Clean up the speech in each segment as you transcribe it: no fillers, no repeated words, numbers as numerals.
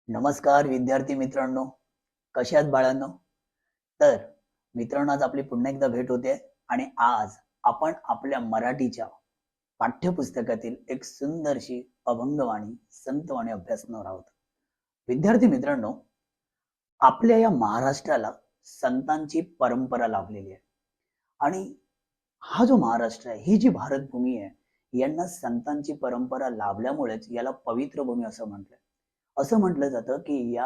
नमस्कार विद्यार्थी मित्रांनो, कशा आहात बाळांनो? तर मित्रांनो, आज आपली पुन्हा एकदा भेट होते आणि आज आपण आपल्या मराठीच्या पाठ्यपुस्तकातील एक सुंदरशी अभंगवाणी, संतवाणी अभ्यासणार आहोत. विद्यार्थी मित्रांनो, आपल्या या महाराष्ट्राला संतांची परंपरा लाभलेली आहे आणि हा जो महाराष्ट्र आहे, ही जी भारतभूमी आहे, यांना संतांची परंपरा लाभल्यामुळेच याला पवित्र भूमी असं म्हटलंय. असं म्हटलं जातं की या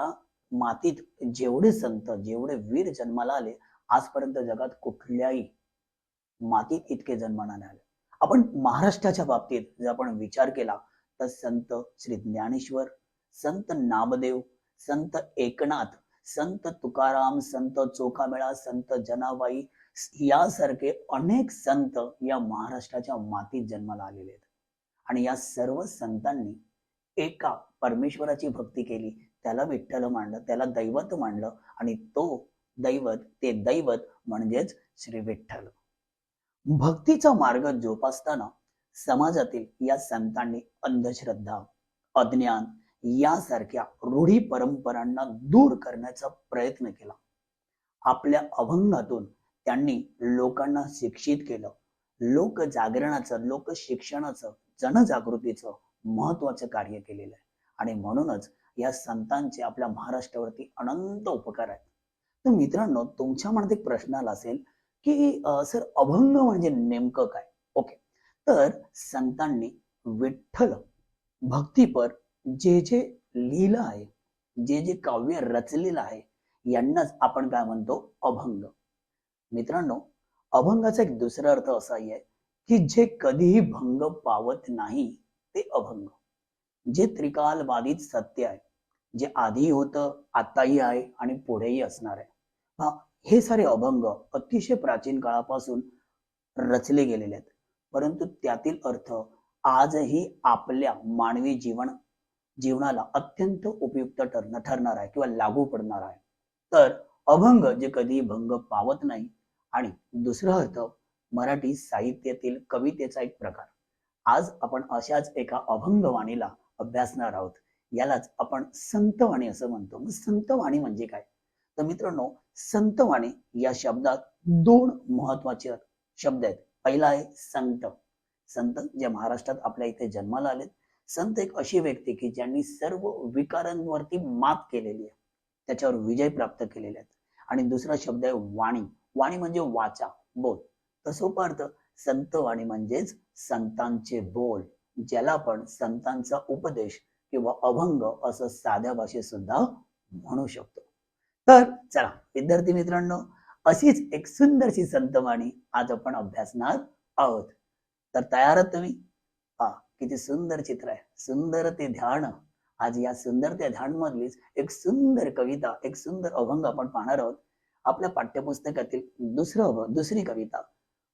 मातीत जेवढे संत, जेवढे वीर जन्माला आले, आजपर्यंत जगात कुठल्याही मातीत इतके जन्माला नाही आले. आपण महाराष्ट्राच्या बाबतीत जर आपण विचार केला तर संत श्री ज्ञानेश्वर, संत नामदेव, संत एकनाथ, संत तुकाराम, संत चोखामेळा, संत जनाबाई यासारखे अनेक संत या महाराष्ट्राच्या मातीत जन्माला आलेले आहेत. आणि या सर्व संतांनी एका परमेश्वराची भक्ती केली, त्याला विठ्ठल मानलं, त्याला दैवत मानलं आणि ते दैवत म्हणजेच श्री विठ्ठल. भक्तीचा मार्ग जोपासताना समाजातील या संतांनी अंधश्रद्धा, अज्ञान यासारख्या रूढी परंपरांना दूर करण्याचा प्रयत्न केला. आपल्या अभंगातून त्यांनी लोकांना शिक्षित केलं. लोक जागरणाचं, लोक शिक्षणाचं, जनजागृतीचं महत्वाचं कार्य केलेलं आहे आणि म्हणूनच या संतांचे आपल्या महाराष्ट्रावरती अनंत उपकार आहेत. तर मित्रांनो, तुमच्या मनात एक प्रश्न आला असेल की सर, अभंग म्हणजे नेमकं काय? ओके, तर संतांनी विठ्ठल भक्तीपर जे जे लिहिलं आहे, जे जे काव्य रचलेलं आहे, यांनाच आपण काय म्हणतो? अभंग. मित्रांनो, अभंगाचा एक दुसरा अर्थ असाही आहे की जे कधीही भंग पावत नाही ते अभंग. जे त्रिकाल बाधित सत्य आहे, जे आधी होतं, आताही आहे आणि पुढेही असणार आहे. हा, हे सारे अभंग अतिशय प्राचीन काळापासून रचले गेलेले आहेत, परंतु त्यातील अर्थ आजही आपल्या मानवी जीवनाला अत्यंत उपयुक्त ठरणार आहे किंवा लागू पडणार आहे. तर अभंग जे कधी भंग पावत नाही. आणि दुसरा अर्थ, मराठी साहित्यातील कवितेचा एक प्रकार. आज आपण अशाच एका अभंगवाणीला अभ्यासणार आहोत. यालाच आपण संतवाणी असं म्हणतो. मग संतवाणी म्हणजे काय? तर मित्रांनो, संतवाणी या शब्दात दोन महत्वाचे शब्द आहेत. पहिला आहे संत. संत जे महाराष्ट्रात आपल्या इथे जन्माला आलेत. संत एक अशी व्यक्ती की ज्यांनी सर्व विकारांवरती मात केलेली आहे, त्याच्यावर विजय प्राप्त केलेले आहेत. आणि दुसरा शब्द आहे वाणी. वाणी म्हणजे वाचा, बोल. तर सोपा अर्थ, संतवाणी म्हणजेच संतांचे बोल, ज्याला आपण संतांचा उपदेश किंवा अभंग असं साध्या भाषेत सुद्धा म्हणू शकतो. तर चला विद्यार्थी मित्रांनो, अशीच एक सुंदरशी संतवाणी आज आपण अभ्यासणार आहोत. तर तयार आहात तुम्ही? हा, किती सुंदर चित्र आहे, सुंदर ते ध्यान. आज या सुंदर त्या ध्यान मधलीच एक सुंदर कविता, एक सुंदर अभंग आपण पाहणार आहोत. आपल्या पाठ्यपुस्तकातील दुसरी कविता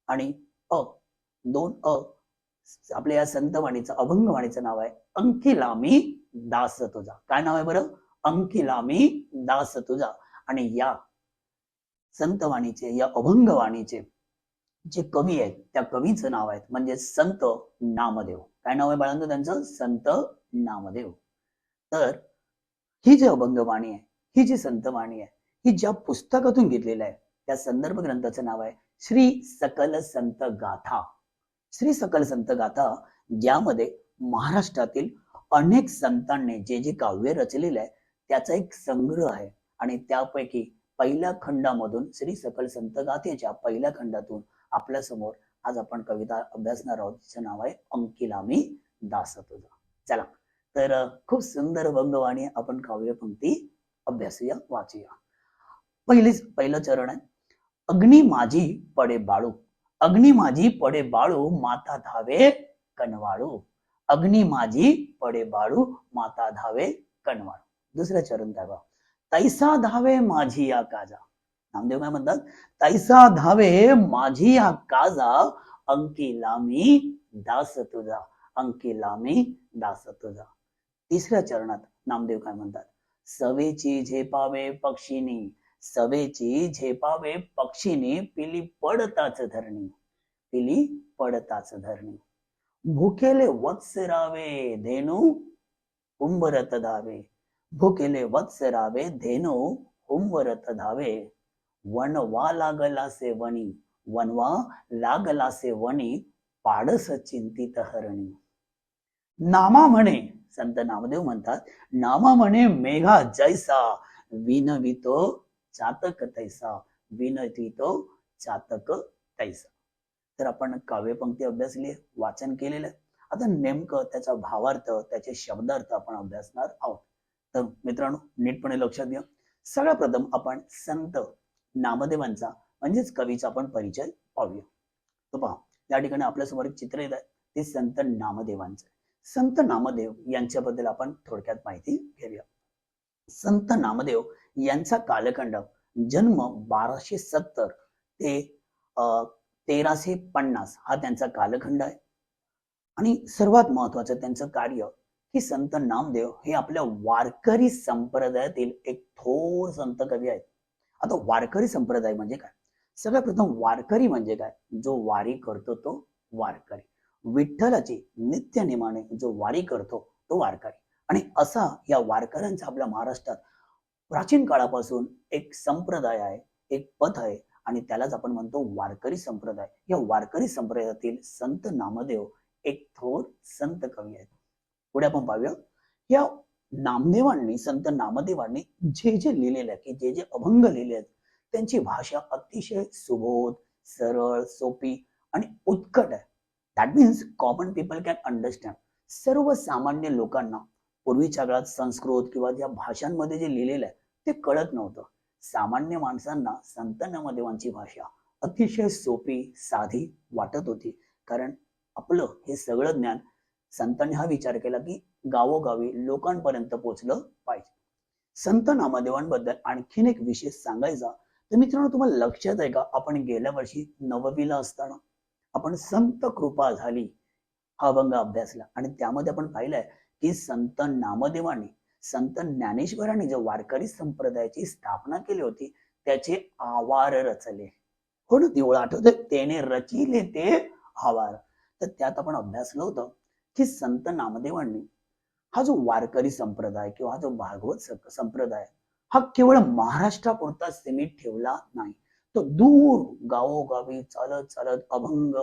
आणि अ दोन आपल्या या संतवाणीचं, अभंगवाणीचं नाव आहे अंकिला मी दास तुझा. काय नाव आहे बरं? अंकिला मी दास तुझा. आणि या संतवाणीचे, या अभंगवाणीचे जे कवी आहेत, त्या कवीचं नाव आहे म्हणजे संत नामदेव. काय नाव आहे बाळांनो त्यांचं? संत नामदेव. तर ही जी अभंगवाणी आहे, ही जी संतवाणी आहे, ही ज्या पुस्तकातून घेतलेलं आहे, त्या संदर्भ ग्रंथाचं नाव आहे श्री सकल संत गाथा. श्री सकल संत गाथा, ज्यामध्ये महाराष्ट्रातील अनेक संतांनी जे जे काव्य रचलेले आहे त्याचा एक संग्रह आहे. आणि त्यापैकी पहिल्या खंडामधून, श्री सकल संत गाथेच्या पहिल्या खंडातून आपल्या समोर आज आपण कविता अभ्यासणार आहोत, जिचं नाव आहे अंकिला मी दास तुझा. चला, तर खूप सुंदर अभंगवाणी आपण काव्यपंक्ती अभ्यासूया, वाचूया. पहिलं चरण आहे, अग्नी माझी पडे बाळू. अग्नी माझी पडे बाळू, माता धावे कनवाळू. अग्नी माझी पडे बाळू, माता धावे कनवाळू. दुसरं चरण काय बा, तैसा धावे माझी या काजा. नामदेव काय म्हणतात? तैसा धावे माझी या काजा, अंकिला मी दास तुझा. अंकिला मी दास तुझा. तिसऱ्या चरणात नामदेव काय म्हणतात? सवेची झेपावे पक्षिनी, सवेची झेपावे पक्षिनी, पिली पडताच धरणी. पिली पडताच धरणी. भुकेले वत्स रावे धेनू, उंबरत धावे. भुकेले वत्सरावे धेनो हुंवरत धावे वनवा लागलासे वनी वनवा लागलासे वनी पाडस चिंतित हरणी. नामा म्हणे संत नामदेव म्हणतात, नामा म्हणे मेघा जैसा विनवितो चातक तैसा विनवितो चातक तैसा. तर आपण काव्यपंक्ती अभ्यासली आहे, वाचन केलेलं आहे. आता नेमकं त्याचा भावार्थ, त्याचे शब्दार्थ आपण अभ्यासणार आहोत. तर मित्रांनो नीटपणे लक्षात घ्या. सगळ्यात प्रथम आपण संत नामदेवांचा म्हणजेच कवीचा आपण परिचय पाहूया. तर पहा, या ठिकाणी आपल्यासमोर एक चित्र येत आहे, ते संत नामदेवांचं. संत नामदेव यांच्याबद्दल आपण थोडक्यात माहिती घेऊया. संत नामदेव यांचा कालखंड जन्म 1270 ते 1350 हा त्यांचा कालखंड आहे. आणि सर्वात महत्वाचं त्यांचं कार्य की संत नामदेव हे आपल्या वारकरी संप्रदायातील एक थोर संत कवी आहेत. आता वारकरी संप्रदाय म्हणजे काय? सगळ्यात प्रथम वारकरी म्हणजे काय? जो वारी करतो तो वारकरी. विठ्ठलाची नित्य नेमाने जो वारी करतो तो वारकरी. आणि असा या वारकऱ्यांचा आपल्या महाराष्ट्रात प्राचीन काळापासून एक संप्रदाय आहे, एक पथ आहे, आणि त्यालाच आपण म्हणतो वारकरी संप्रदाय. या वारकरी संप्रदायातील संत नामदेव एक थोर संत कवी आहेत. पुढे आपण पाहूया. या नामदेवांनी, संत नामदेवांनी जे जे लिहिलेले आहे, की जे जे अभंग लिहिले आहेत, त्यांची भाषा अतिशय सुबोध, सरळ, सोपी आणि उत्कट आहे. That means common people can understand. सर्वसामान्य लोकांना पूर्वीच्या काळात संस्कृत किंवा ज्या भाषांमध्ये जे लिहिलेलं आहे ते कळत नव्हतं. सामान्य माणसांना संत नामदेवांची भाषा अतिशय सोपी, साधी वाटत होती. कारण आपलं हे सगळं ज्ञान संतांनी हा विचार केला की गावोगावी लोकांपर्यंत पोहोचलं पाहिजे. संत नामदेवांबद्दल आणखीन एक विशेष सांगायचा तर मित्रांनो, तुम्हाला लक्षात आहे का, आपण गेल्या वर्षी नववीला असताना आपण संत कृपा झाली हा अभंग अभ्यासला, आणि त्यामध्ये आपण पाहिलंय की संत नामदेवांनी, संत ज्ञानेश्वरांनी जो वारकरी संप्रदायाची स्थापना केली होती त्याचे आवार रचले. हो ना, तेवढं आठवत, त्याने रचिले ते आवार. तर त्यात आपण अभ्यासलं होतं की संत नामदेवांनी हा जो वारकरी संप्रदाय किंवा हा जो भागवत संप्रदाय हा केवळ महाराष्ट्रापुरता सीमित ठेवला नाही. तो दूर गावोगावी चालत चालत अभंग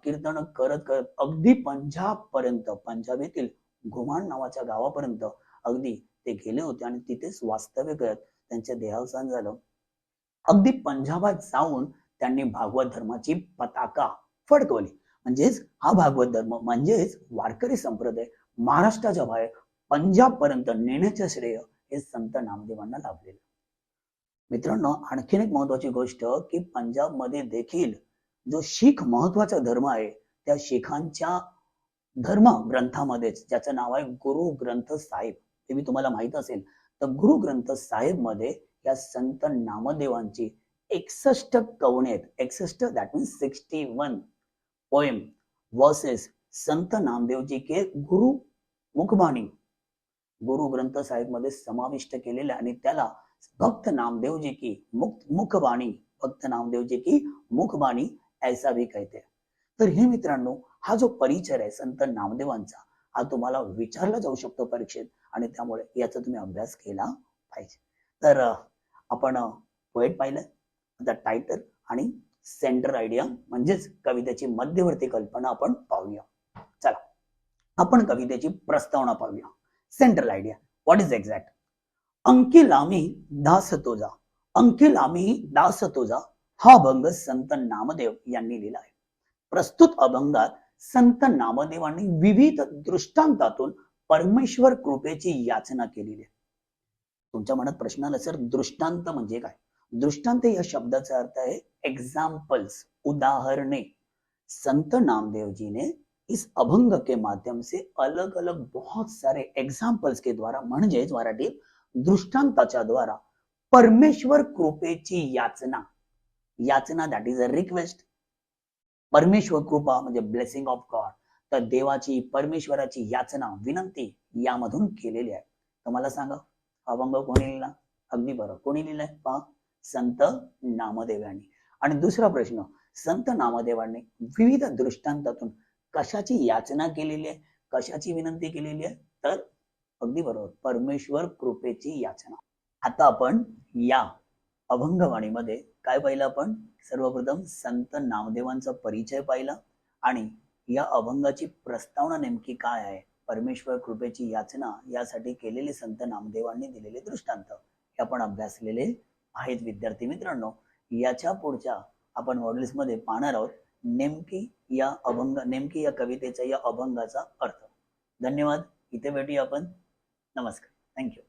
कीर्तन करत करत अगदी पंजाब पर्यंत, पंजाबीतील घुमान नावाच्या गावापर्यंत अगदी ते गेले होते आणि तिथेच वास्तव्य करत त्यांचे देहावसान झालं. अगदी पंजाबात जाऊन त्यांनी भागवत धर्माची पताका फडकवली. म्हणजेच हा भागवत धर्म म्हणजेच वारकरी संप्रदाय महाराष्ट्राच्या बाहेर पंजाब पर्यंत नेण्याचे श्रेय हे संत नामदेवांना लाभलेलं. मित्रांनो आणखीन एक महत्वाची गोष्ट की पंजाब मध्ये देखील जो शीख महत्वाचा धर्म आहे त्या शीखांच्या धर्म ग्रंथामध्येच, ज्याचं नाव आहे गुरु ग्रंथ साहिब, हे मी तुम्हाला माहित असेल, तर गुरु ग्रंथ साहिब मध्ये या संत नामदेवांची 61 कवने आहेत. 61 दॅट मीन्स 61 पोएम वर्सेस संत नामदेवजी के गुरु मुखबाणी गुरु ग्रंथ साहिब मध्ये समाविष्ट केलेले, आणि त्याला भक्त नामदेवजी की मुखबाणी, भक्त नामदेवजी की मुखबाणी ऐसा भी कहते. तर हे मित्रांनो, हा जो परिचय आहे संत नामदेवांचा हा तुम्हाला विचारला जाऊ शकतो परीक्षेत, आणि त्यामुळे याचा तुम्ही अभ्यास केला पाहिजे. तर आपण पोएट पाहिलं, आता टायटल आणि सेंटर आयडिया म्हणजेच कवितेची मध्यवर्ती कल्पना आपण पाहूया. चला आपण कवितेची प्रस्तावना पाहूया. Central idea, what is exact. अंकिलामी दास तुझा, अंकिलामी दास तुझा हा अभंग संत नामदेव यांनी लिहिला आहे. प्रस्तुत अभंगात संत नामदेवांनी विविध दृष्टांतातून परमेश्वर कृपेची याचना केलेली आहे. तुमच्या मनात प्रश्न आला, सर दृष्टांत म्हणजे काय? दृष्टांत या शब्दाचा अर्थ आहे एग्जाम्पल्स, उदाहरणे. संत नामदेव जी ने इस अभंग के माध्यम से अलग अलग बहुत सारे एग्जाम्पल्स के द्वारा, म्हणजेच मराठीत दृष्टांताच्या द्वारा परमेश्वर कृपेची याचना, याचना दॅट इज अ रिक्वेस्ट. परमेश्वर कृपा म्हणजे ब्लेसिंग ऑफ गॉड, तर देवाची, परमेश्वराची याचना, विनंती यामधून केलेली आहे. तर मला सांगा अभंग कोणी लिहिला? अगदी बरोबर, कोणी लिहिलाय? पहा, संत नामदेव यांनी. आणि दुसरा प्रश्न, संत नामदेवांनी विविध दृष्टांतातून कशाची याचना केलेली आहे, कशाची विनंती केलेली आहे? तर अगदी बरोबर. परमेश्वर कृपेची याचना. आता आपण या अभंगवाणीमध्ये काय पाहिलं आपण? सर्वप्रथम संत नामदेवांचा परिचय पाहिला आणि या अभंगाची प्रस्तावना नेमकी काय आहे? परमेश्वर कृपेची याचना यासाठी केलेले संत नामदेवांनी दिलेले दृष्टांत हे आपण अभ्यासलेले आहेत विद्यार्थी मित्रांनो. याच्या पुढच्या आपण मॉड्यूल्समध्ये पाहणार आहोत नेमकी या कवितेचा या अभंगाचा अर्थ. धन्यवाद. इथे भेटूया आपण. नमस्कार. थँक्यू.